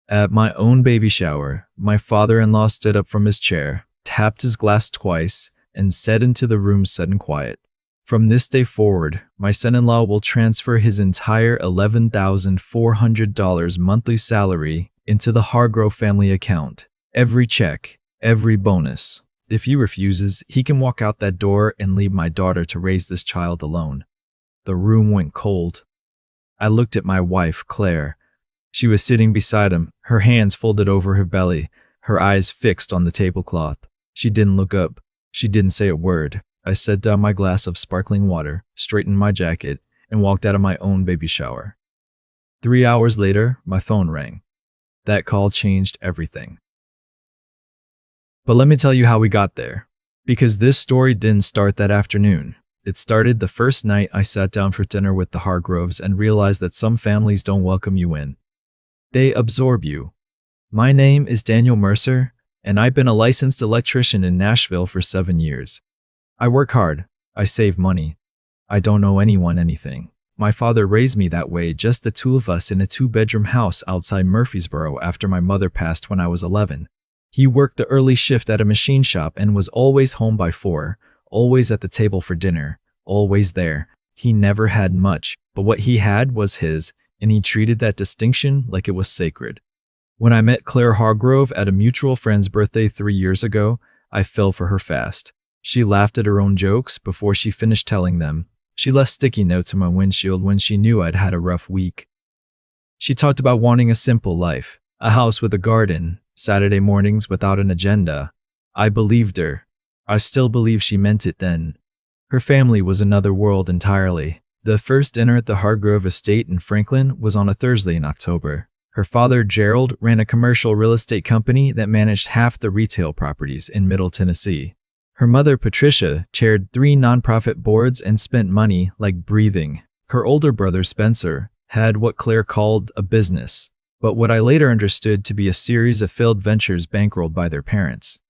At my own baby shower, my father-in-law stood up from his chair, tapped his glass twice, and said into the room sudden quiet, "From this day forward, my son-in-law will transfer his entire $11,400 monthly salary into the Hargrove family account. Every check, every bonus. If he refuses, he can walk out that door and leave my daughter to raise this child alone." The room went cold. I looked at my wife, Claire. She was sitting beside him, her hands folded over her belly, her eyes fixed on the tablecloth. She didn't look up. She didn't say a word. I set down my glass of sparkling water, straightened my jacket, and walked out of my own baby shower. 3 hours later, my phone rang. That call changed everything. But let me tell you how we got there. Because this story didn't start that afternoon. It started the first night I sat down for dinner with the Hargroves and realized that some families don't welcome you in. They absorb you. My name is Daniel Mercer, and I've been a licensed electrician in Nashville for 7 years. I work hard. I save money. I don't owe anyone anything. My father raised me that way, just the two of us in a 2-bedroom house outside Murfreesboro after my mother passed when I was 11. He worked the early shift at a machine shop and was always home by 4, always at the table for dinner, always there. He never had much, but what he had was his, and he treated that distinction like it was sacred. When I met Claire Hargrove at a mutual friend's birthday 3 years ago, I fell for her fast. She laughed at her own jokes before she finished telling them. She left sticky notes on my windshield when she knew I'd had a rough week. She talked about wanting a simple life, a house with a garden, Saturday mornings without an agenda. I believed her. I still believe she meant it then. Her family was another world entirely. The first dinner at the Hargrove estate in Franklin was on a Thursday in October. Her father, Gerald, ran a commercial real estate company that managed half the retail properties in Middle Tennessee. Her mother, Patricia, chaired 3 nonprofit boards and spent money like breathing. Her older brother, Spencer, had what Claire called a business, but what I later understood to be a series of failed ventures bankrolled by their parents.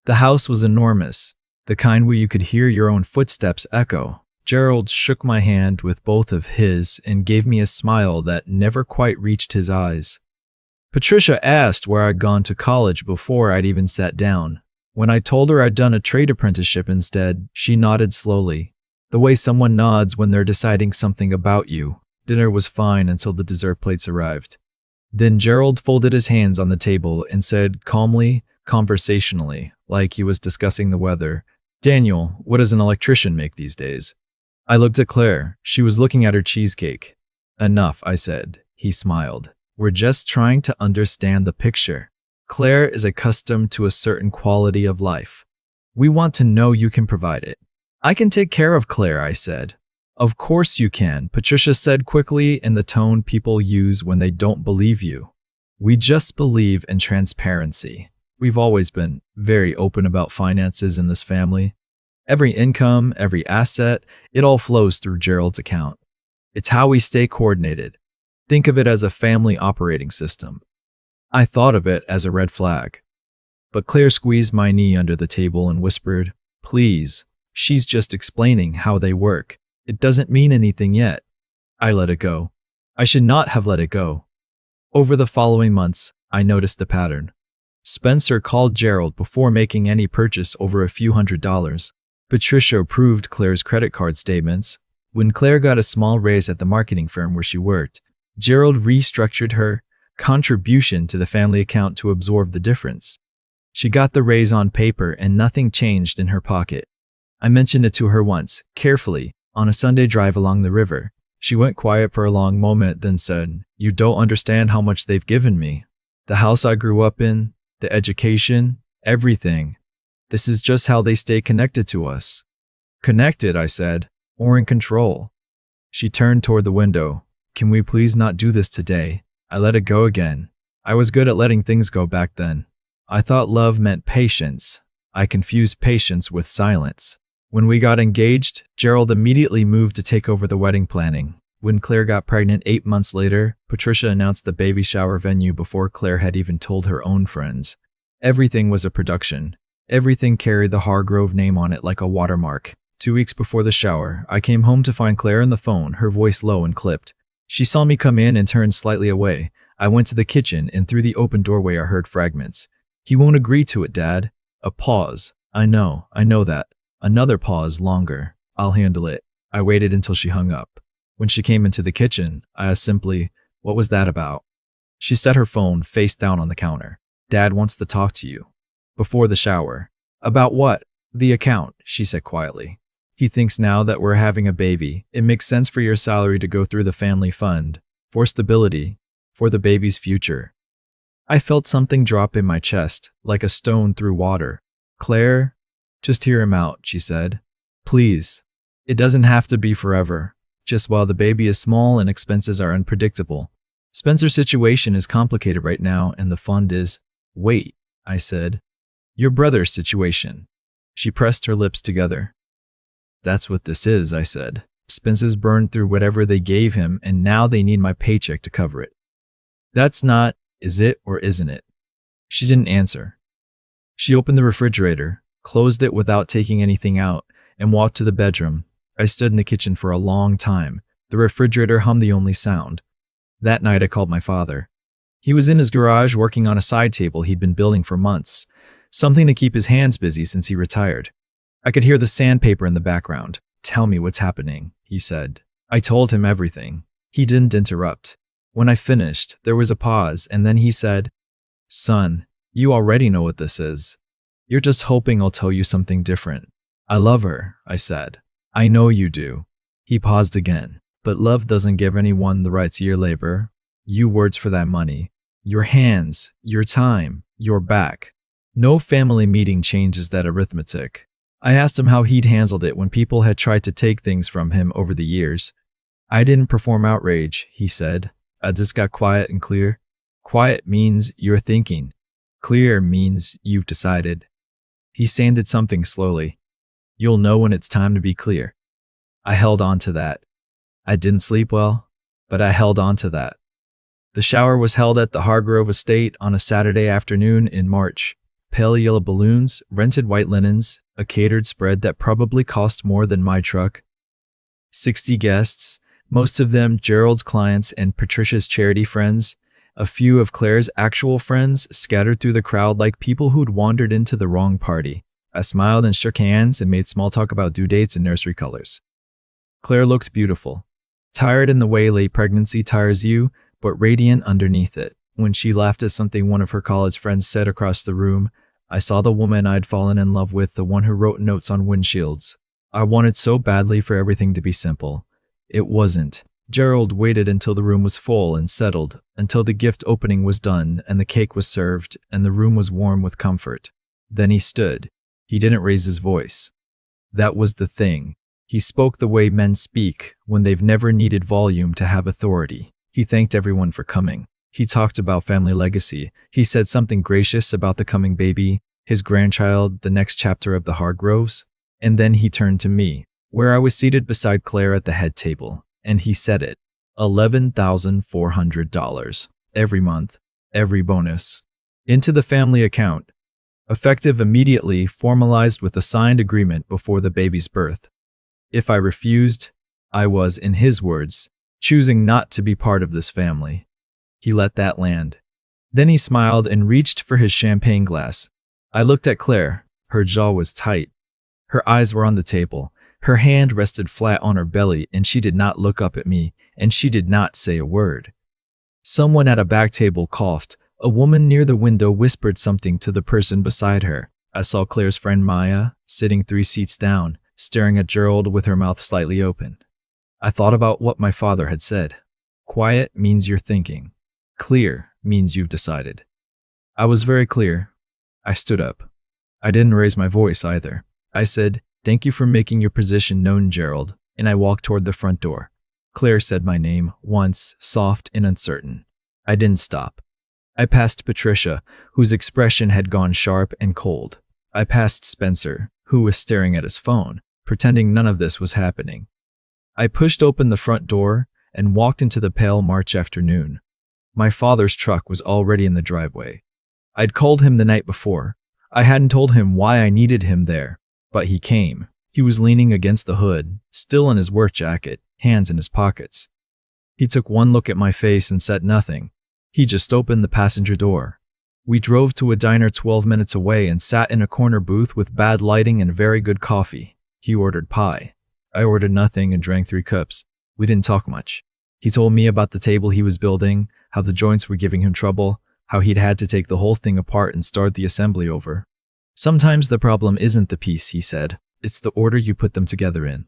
The house was enormous, the kind where you could hear your own footsteps echo. Gerald shook my hand with both of his and gave me a smile that never quite reached his eyes. Patricia asked where I'd gone to college before I'd even sat down. When I told her I'd done a trade apprenticeship instead, she nodded slowly, the way someone nods when they're deciding something about you. Dinner was fine until the dessert plates arrived. Then Gerald folded his hands on the table and said calmly, conversationally, like he was discussing the weather, "Daniel, what does an electrician make these days?" I looked at Claire. She was looking at her cheesecake. "Enough," I said. He smiled. "We're just trying to understand the picture. Claire is accustomed to a certain quality of life. We want to know you can provide it." "I can take care of Claire," I said. "Of course you can," Patricia said quickly in the tone people use when they don't believe you. "We just believe in transparency. We've always been very open about finances in this family. Every income, every asset, it all flows through Gerald's account. It's how we stay coordinated. Think of it as a family operating system." I thought of it as a red flag. But Claire squeezed my knee under the table and whispered, "Please, she's just explaining how they work. It doesn't mean anything yet." I let it go. I should not have let it go. Over the following months, I noticed the pattern. Spencer called Gerald before making any purchase over a few $100s. Patricia approved Claire's credit card statements. When Claire got a small raise at the marketing firm where she worked, Gerald restructured her contribution to the family account to absorb the difference. She got the raise on paper and nothing changed in her pocket. I mentioned it to her once, carefully, on a Sunday drive along the river. She went quiet for a long moment, then said, "You don't understand how much they've given me. The house I grew up in, the education, everything. This is just how they stay connected to us." "Connected," I said, "or in control?" She turned toward the window. "Can we please not do this today?" I let it go again. I was good at letting things go back then. I thought love meant patience. I confused patience with silence. When we got engaged, Gerald immediately moved to take over the wedding planning. When Claire got pregnant 8 months later, Patricia announced the baby shower venue before Claire had even told her own friends. Everything was a production. Everything carried the Hargrove name on it like a watermark. 2 weeks before the shower, I came home to find Claire on the phone, her voice low and clipped. She saw me come in and turned slightly away. I went to the kitchen, and through the open doorway I heard fragments. He won't agree to it, Dad. A pause. I know that. Another pause, longer. I'll handle it. I waited until she hung up. When she came into the kitchen, I asked simply, what was that about? She set her phone face down on the counter. Dad wants to talk to you. Before the shower. About what? The account, she said quietly. He thinks now that we're having a baby, it makes sense for your salary to go through the family fund. For stability. For the baby's future. I felt something drop in my chest, like a stone through water. Claire, just hear him out, she said. Please. It doesn't have to be forever. Just while the baby is small and expenses are unpredictable. Spencer's situation is complicated right now, and the fund is… Wait, I said. Your brother's situation. She pressed her lips together. That's what this is, I said. Spencer's burned through whatever they gave him, and now they need my paycheck to cover it. That's not, is it or isn't it? She didn't answer. She opened the refrigerator, closed it without taking anything out, and walked to the bedroom. I stood in the kitchen for a long time. The refrigerator hummed the only sound. That night I called my father. He was in his garage working on a side table he'd been building for months, something to keep his hands busy since he retired. I could hear the sandpaper in the background. Tell me what's happening, he said. I told him everything. He didn't interrupt. When I finished, there was a pause, and then he said, Son, you already know what this is. You're just hoping I'll tell you something different. I love her, I said. I know you do. He paused again. But love doesn't give anyone the right to your labor. You words for that money. Your hands, your time, your back. No family meeting changes that arithmetic. I asked him how he'd handled it when people had tried to take things from him over the years. I didn't perform outrage, he said. I just got quiet and clear. Quiet means you're thinking. Clear means you've decided. He sanded something slowly. You'll know when it's time to be clear. I held on to that. I didn't sleep well, but I held on to that. The shower was held at the Hargrove estate on a Saturday afternoon in March. Pale yellow balloons, rented white linens, a catered spread that probably cost more than my truck. 60 guests, most of them Gerald's clients and Patricia's charity friends. A few of Claire's actual friends scattered through the crowd like people who'd wandered into the wrong party. I smiled and shook hands and made small talk about due dates and nursery colors. Claire looked beautiful. Tired in the way late pregnancy tires you, but radiant underneath it. When she laughed at something one of her college friends said across the room, I saw the woman I'd fallen in love with, the one who wrote notes on windshields. I wanted so badly for everything to be simple. It wasn't. Gerald waited until the room was full and settled, until the gift opening was done and the cake was served and the room was warm with comfort. Then he stood. He didn't raise his voice. That was the thing. He spoke the way men speak when they've never needed volume to have authority. He thanked everyone for coming. He talked about family legacy. He said something gracious about the coming baby, his grandchild, the next chapter of the Hargroves. And then he turned to me, where I was seated beside Claire at the head table, and he said it. $11,400. Every month, every bonus. Into the family account. Effective immediately, formalized with a signed agreement before the baby's birth. If I refused, I was, in his words, choosing not to be part of this family. He let that land. Then he smiled and reached for his champagne glass. I looked at Claire. Her jaw was tight. Her eyes were on the table. Her hand rested flat on her belly, and she did not look up at me, and she did not say a word. Someone at a back table coughed. A woman near the window whispered something to the person beside her. I saw Claire's friend Maya, sitting 3 seats down, staring at Gerald with her mouth slightly open. I thought about what my father had said. Quiet means you're thinking. Clear means you've decided. I was very clear. I stood up. I didn't raise my voice either. I said, "Thank you for making your position known, Gerald," and I walked toward the front door. Claire said my name once, soft and uncertain. I didn't stop. I passed Patricia, whose expression had gone sharp and cold. I passed Spencer, who was staring at his phone, pretending none of this was happening. I pushed open the front door and walked into the pale March afternoon. My father's truck was already in the driveway. I'd called him the night before. I hadn't told him why I needed him there, but he came. He was leaning against the hood, still in his work jacket, hands in his pockets. He took one look at my face and said nothing. He just opened the passenger door. We drove to a diner 12 minutes away and sat in a corner booth with bad lighting and very good coffee. He ordered pie. I ordered nothing and drank 3 cups. We didn't talk much. He told me about the table he was building, how the joints were giving him trouble, how he'd had to take the whole thing apart and start the assembly over. Sometimes the problem isn't the piece, he said. It's the order you put them together in.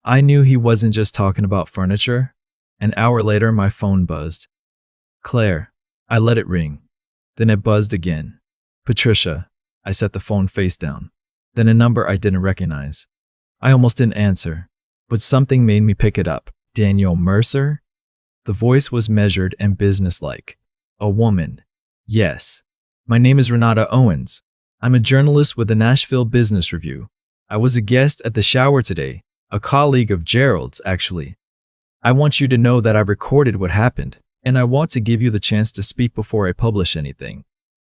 I knew he wasn't just talking about furniture. An hour later, my phone buzzed. Claire. I let it ring. Then it buzzed again. Patricia. I set the phone face down. Then a number I didn't recognize. I almost didn't answer, but something made me pick it up. Daniel Mercer? The voice was measured and businesslike. A woman. Yes. My name is Renata Owens. I'm a journalist with the Nashville Business Review. I was a guest at the shower today, a colleague of Gerald's, actually. I want you to know that I recorded what happened, and I want to give you the chance to speak before I publish anything.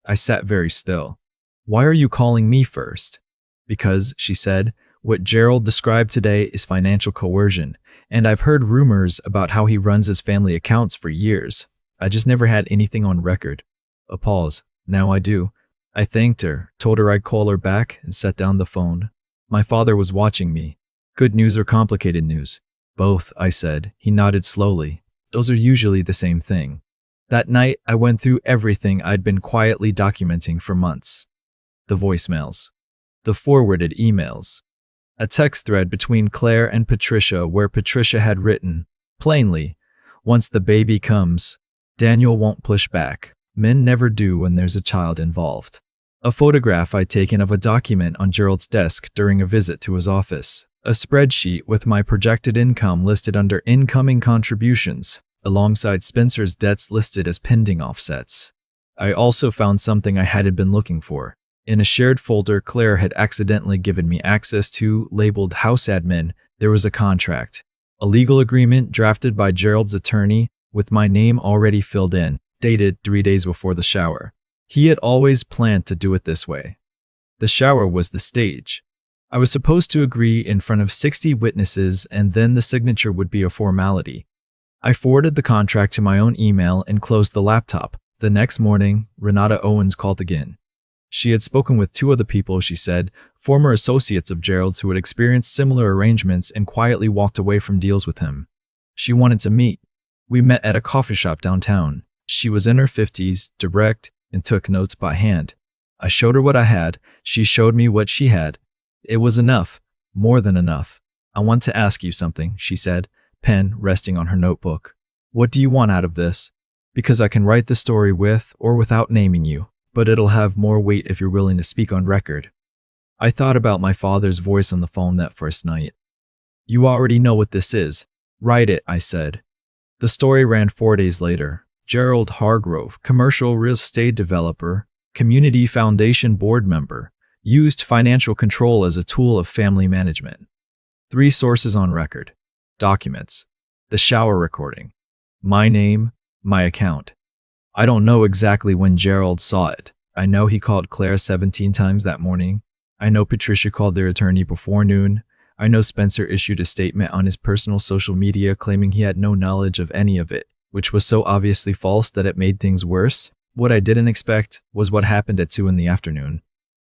I sat very still. Why are you calling me first? Because, she said, what Gerald described today is financial coercion, and I've heard rumors about how he runs his family accounts for years. I just never had anything on record. A pause. Now I do. I thanked her, told her I'd call her back, and set down the phone. My father was watching me. Good news or complicated news? Both, I said. He nodded slowly. Those are usually the same thing. That night, I went through everything I'd been quietly documenting for months. The voicemails. The forwarded emails. A text thread between Claire and Patricia where Patricia had written, plainly, once the baby comes, Daniel won't push back. Men never do when there's a child involved. A photograph I'd taken of a document on Gerald's desk during a visit to his office. A spreadsheet with my projected income listed under incoming contributions, alongside Spencer's debts listed as pending offsets. I also found something I hadn't been looking for. In a shared folder Claire had accidentally given me access to, labeled House Admin, there was a contract. A legal agreement drafted by Gerald's attorney with my name already filled in, dated 3 days before the shower. He had always planned to do it this way. The shower was the stage. I was supposed to agree in front of 60 witnesses and then the signature would be a formality. I forwarded the contract to my own email and closed the laptop. The next morning, Renata Owens called again. She had spoken with 2 other people, she said, former associates of Gerald's who had experienced similar arrangements and quietly walked away from deals with him. She wanted to meet. We met at a coffee shop downtown. She was in her 50s, direct, and took notes by hand. I showed her what I had. She showed me what she had. It was enough, more than enough. I want to ask you something, she said, pen resting on her notebook. What do you want out of this? Because I can write the story with or without naming you, but it'll have more weight if you're willing to speak on record. I thought about my father's voice on the phone that first night. You already know what this is. Write it, I said. The story ran 4 days later. Gerald Hargrove, commercial real estate developer, community foundation board member, used financial control as a tool of family management. 3 sources on record. Documents. The shower recording. My name, my account. I don't know exactly when Gerald saw it. I know he called Claire 17 times that morning. I know Patricia called their attorney before noon. I know Spencer issued a statement on his personal social media claiming he had no knowledge of any of it, which was so obviously false that it made things worse. What I didn't expect was what happened at 2 in the afternoon.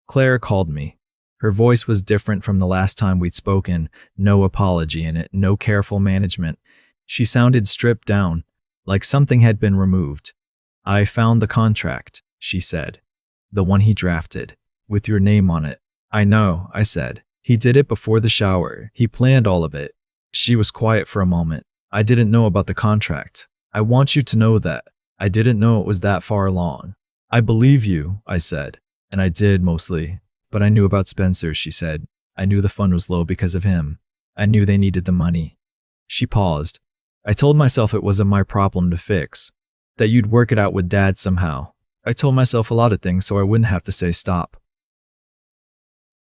Claire called me. Her voice was different from the last time we'd spoken, no apology in it, no careful management. She sounded stripped down, like something had been removed. I found the contract, she said. The one he drafted, with your name on it. I know, I said. He did it before the shower. He planned all of it. She was quiet for a moment. I didn't know about the contract. I want you to know that. I didn't know it was that far along. I believe you, I said. And I did mostly. But I knew about Spencer, she said. I knew the fund was low because of him. I knew they needed the money. She paused. I told myself it wasn't my problem to fix. That you'd work it out with Dad somehow. I told myself a lot of things so I wouldn't have to say stop.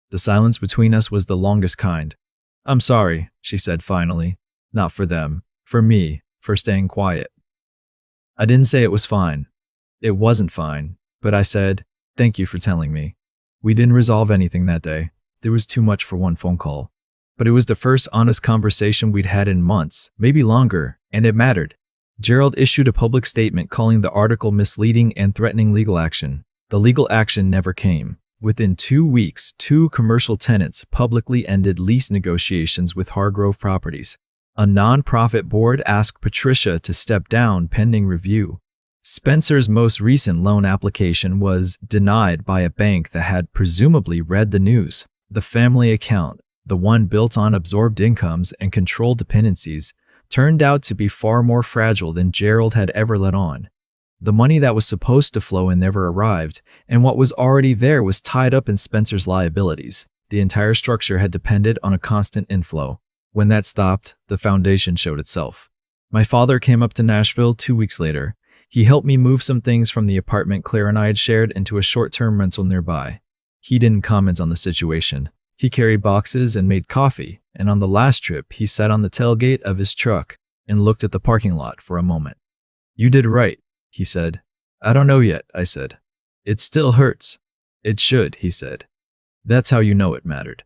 The silence between us was the longest kind. I'm sorry, she said finally. Not for them. For me. For staying quiet. I didn't say it was fine. It wasn't fine. But I said, thank you for telling me. We didn't resolve anything that day. There was too much for one phone call. But it was the first honest conversation we'd had in months, maybe longer, and it mattered. Gerald issued a public statement calling the article misleading and threatening legal action. The legal action never came. Within 2 weeks, 2 commercial tenants publicly ended lease negotiations with Hargrove Properties. A non-profit board asked Patricia to step down pending review. Spencer's most recent loan application was denied by a bank that had presumably read the news. The family account, the one built on absorbed incomes and controlled dependencies, turned out to be far more fragile than Gerald had ever let on. The money that was supposed to flow in never arrived, and what was already there was tied up in Spencer's liabilities. The entire structure had depended on a constant inflow. When that stopped, the foundation showed itself. My father came up to Nashville 2 weeks later. He helped me move some things from the apartment Claire and I had shared into a short-term rental nearby. He didn't comment on the situation. He carried boxes and made coffee, and on the last trip, he sat on the tailgate of his truck and looked at the parking lot for a moment. "You did right," he said. "I don't know yet," I said. "It still hurts." "It should," he said. "That's how you know it mattered."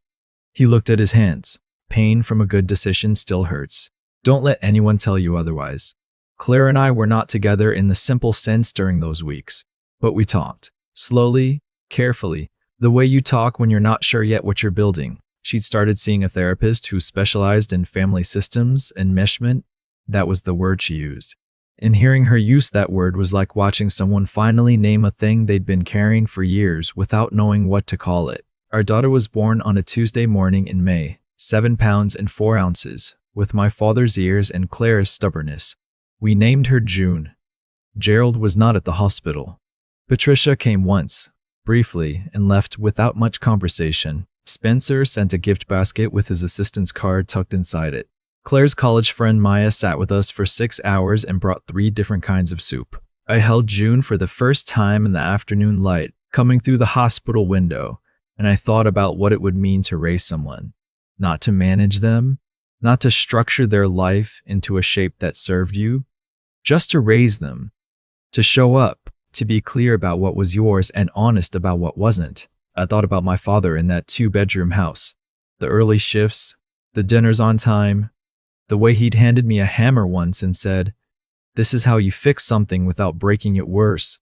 He looked at his hands. "Pain from a good decision still hurts. Don't let anyone tell you otherwise." Claire and I were not together in the simple sense during those weeks, but we talked. Slowly, carefully, the way you talk when you're not sure yet what you're building. She'd started seeing a therapist who specialized in family systems, enmeshment. That was the word she used. And hearing her use that word was like watching someone finally name a thing they'd been carrying for years without knowing what to call it. Our daughter was born on a Tuesday morning in May, 7 pounds and 4 ounces, with my father's ears and Claire's stubbornness. We named her June. Gerald was not at the hospital. Patricia came once, briefly, and left without much conversation. Spencer sent a gift basket with his assistant's card tucked inside it. Claire's college friend Maya sat with us for 6 hours and brought 3 different kinds of soup. I held June for the first time in the afternoon light, coming through the hospital window, and I thought about what it would mean to raise someone. Not to manage them, not to structure their life into a shape that served you, just to raise them, to show up, to be clear about what was yours and honest about what wasn't. I thought about my father in that 2-bedroom house, the early shifts, the dinners on time, the way he'd handed me a hammer once and said, "This is how you fix something without breaking it worse."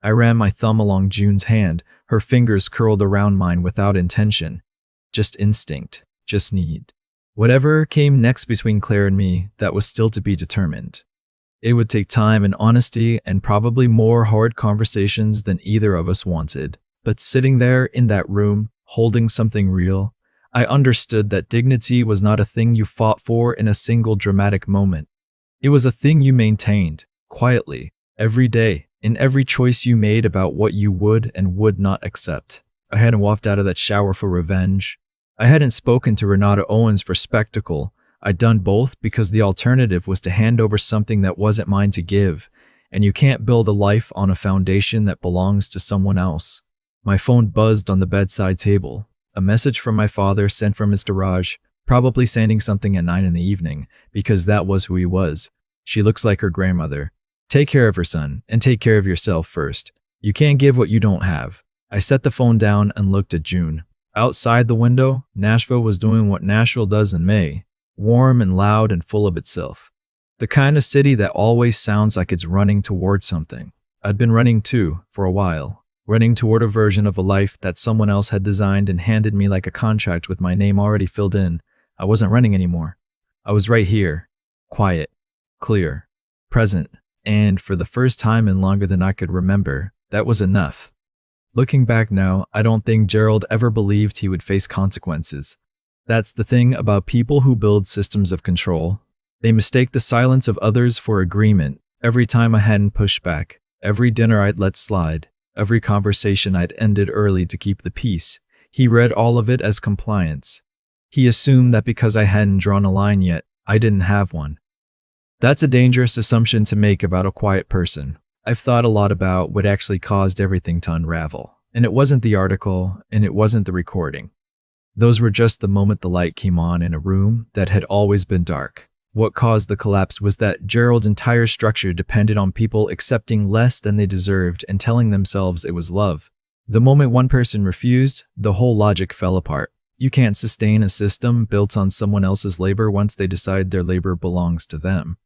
I ran my thumb along June's hand, her fingers curled around mine without intention. Just instinct, just need. Whatever came next between Claire and me, that was still to be determined. It would take time and honesty and probably more hard conversations than either of us wanted. But sitting there in that room, holding something real, I understood that dignity was not a thing you fought for in a single dramatic moment. It was a thing you maintained, quietly, every day, in every choice you made about what you would and would not accept. I hadn't walked out of that shower for revenge. I hadn't spoken to Renata Owens for spectacle. I'd done both because the alternative was to hand over something that wasn't mine to give, and you can't build a life on a foundation that belongs to someone else. My phone buzzed on the bedside table. A message from my father sent from his garage, probably sending something at 9 in the evening, because that was who he was. "She looks like her grandmother. Take care of her, son, and take care of yourself first. You can't give what you don't have." I set the phone down and looked at June. Outside the window, Nashville was doing what Nashville does in May. Warm and loud and full of itself. The kind of city that always sounds like it's running toward something. I'd been running too, for a while. Running toward a version of a life that someone else had designed and handed me like a contract with my name already filled in. I wasn't running anymore. I was right here. Quiet. Clear. Present. And for the first time in longer than I could remember, that was enough. Looking back now, I don't think Gerald ever believed he would face consequences. That's the thing about people who build systems of control. They mistake the silence of others for agreement. Every time I hadn't pushed back, every dinner I'd let slide, every conversation I'd ended early to keep the peace, he read all of it as compliance. He assumed that because I hadn't drawn a line yet, I didn't have one. That's a dangerous assumption to make about a quiet person. I've thought a lot about what actually caused everything to unravel. And it wasn't the article, and it wasn't the recording. Those were just the moment the light came on in a room that had always been dark. What caused the collapse was that Gerald's entire structure depended on people accepting less than they deserved and telling themselves it was love. The moment one person refused, the whole logic fell apart. You can't sustain a system built on someone else's labor once they decide their labor belongs to them.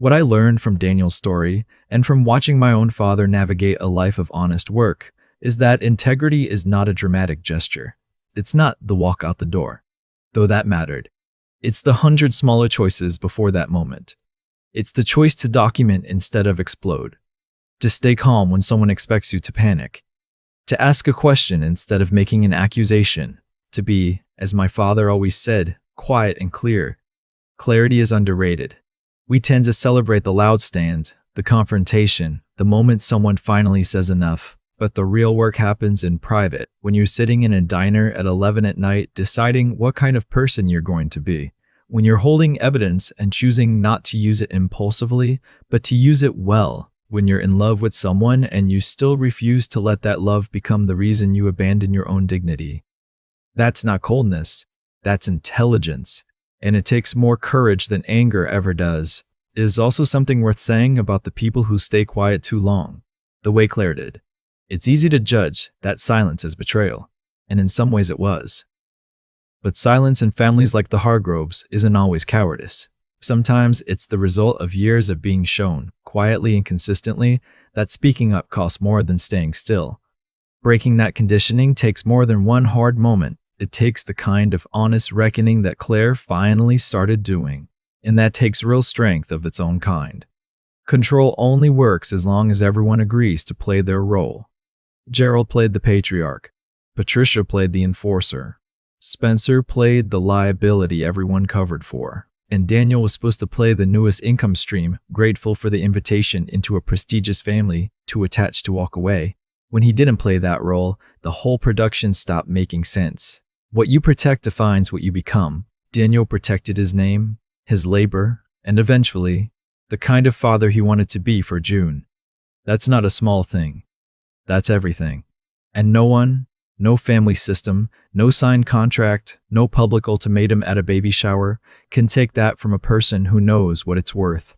What I learned from Daniel's story and from watching my own father navigate a life of honest work is that integrity is not a dramatic gesture. It's not the walk out the door, though that mattered. It's the 100 smaller choices before that moment. It's the choice to document instead of explode, to stay calm when someone expects you to panic, to ask a question instead of making an accusation, to be, as my father always said, quiet and clear. Clarity is underrated. We tend to celebrate the loud stand, the confrontation, the moment someone finally says enough. But the real work happens in private, when you're sitting in a diner at 11 at night deciding what kind of person you're going to be. When you're holding evidence and choosing not to use it impulsively, but to use it well. When you're in love with someone and you still refuse to let that love become the reason you abandon your own dignity. That's not coldness, that's intelligence. And it takes more courage than anger ever does. It is also something worth saying about the people who stay quiet too long, the way Claire did. It's easy to judge that silence as betrayal, and in some ways it was. But silence in families like the Hargroves isn't always cowardice. Sometimes it's the result of years of being shown, quietly and consistently, that speaking up costs more than staying still. Breaking that conditioning takes more than one hard moment. It takes the kind of honest reckoning that Claire finally started doing, and that takes real strength of its own kind. Control only works as long as everyone agrees to play their role. Gerald played the patriarch. Patricia played the enforcer. Spencer played the liability everyone covered for. And Daniel was supposed to play the newest income stream, grateful for the invitation into a prestigious family, too attached to walk away. When he didn't play that role, the whole production stopped making sense. What you protect defines what you become. Daniel protected his name, his labor, and eventually, the kind of father he wanted to be for June. That's not a small thing. That's everything. And no one, no family system, no signed contract, no public ultimatum at a baby shower can take that from a person who knows what it's worth.